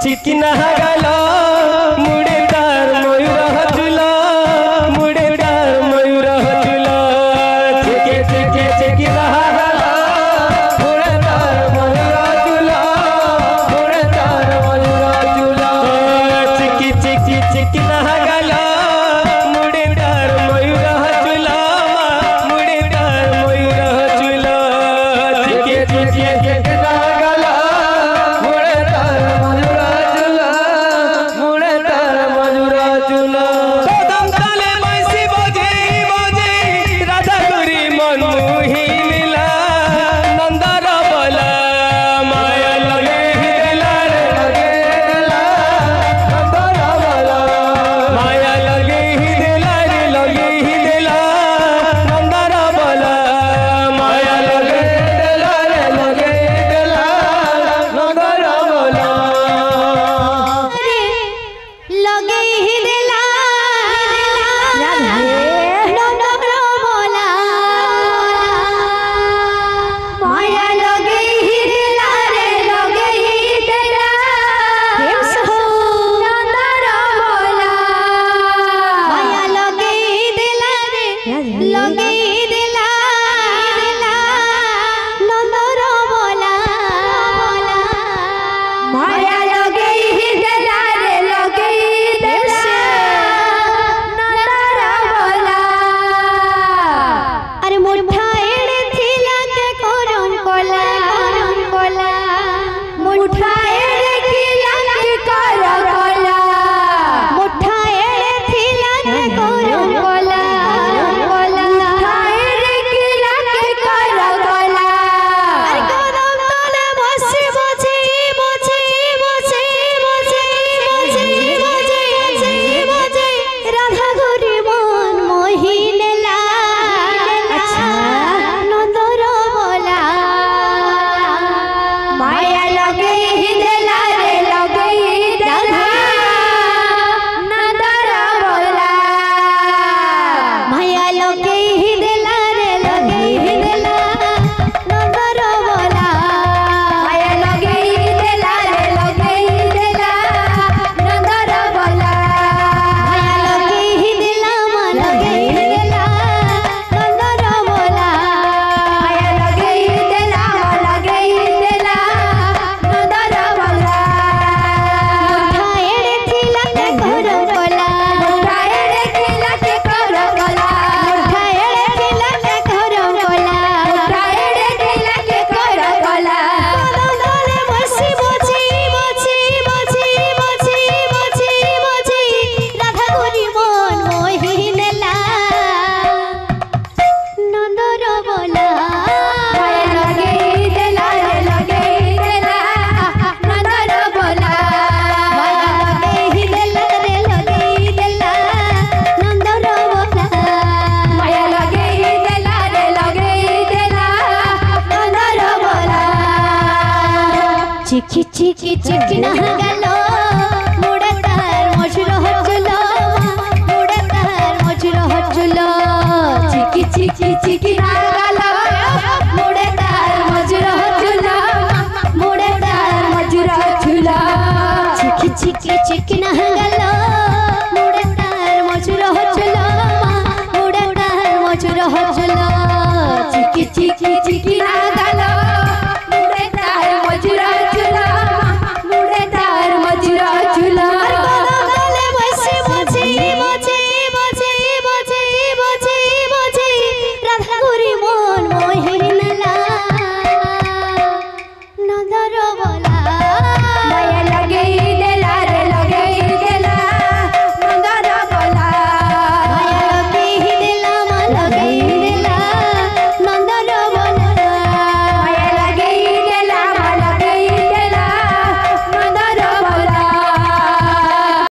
चिकिना गला मुड़े तार मयूर हचुला मुड़े तार मयूर हचुला चिकिना गला मुड़े तार मयूर हचुला मुड़े तार मयूर हचुला चिकिना गला मुड़े तार मयूर हचुला मुड़े तार मयूर हचुला चिकिना गला मुड़े तार मयूर हचुला मुड़े तार मयूर हचुला कदम तले बंसी बजे बजे राधा गुरी मन मोही लीला नंदर बोला माया लगे हिला रे लगे हिला नंदर बोला माया लगे हिला रे लगे हिला नंदर बोला माया लगे हिला रे लगे हिला नंदर बोला लगे ही दिला नंदर बोला माया लगे ही दिला रे लगे ही दिला नंदर बोला माया लगे ही दिला रे लगे ही दिला नंदर बोला माया लगे ही दिला रे लगे ही दिला नंदर बोला अरे मुठा एड़े थिला के करम कोला मुठा एड़े थिला के कर कोला मुठा एड़े थिला के करम कोला मुठा एड़े थिला के कर कोला अरे कदम तले बसे बसे बसे बसे बसे बसे बसे बसे राधा गुरी मन मोही लेला अच्छा नंदर बोला माया लगे ही दिला रे लगे ही दिला नंदर बोला माया लगे ही दिला रे लगे ही दिला नंदर बोला माया लगे ही दिला रे लगे ही दिला नंदर बोला माया लगे ही दिला लगे ही दिला नंदर बोला माया लगे ही दिला लगे ही दिला नंदर बोला मुठा एड़े थिला के करम कोला मुठा एड़े थिला के करम कोला मुठा एड़े थिला के करम कोला मुठा एड़े थिला के करम कोला कदम तले बसी बसी बसी बसी बसी बसी बसी राधा गुरी मन मोही नेला नंदर बोला माया लगे ही दिला रे लगे ही दिला नंदर बोला माया लगे ही दिला रे लगे ही दिला नंदर बोला माया लगे ही दिला रे लगे ही दिला नंदर बोला चिकी चिकी चिकी ना गलो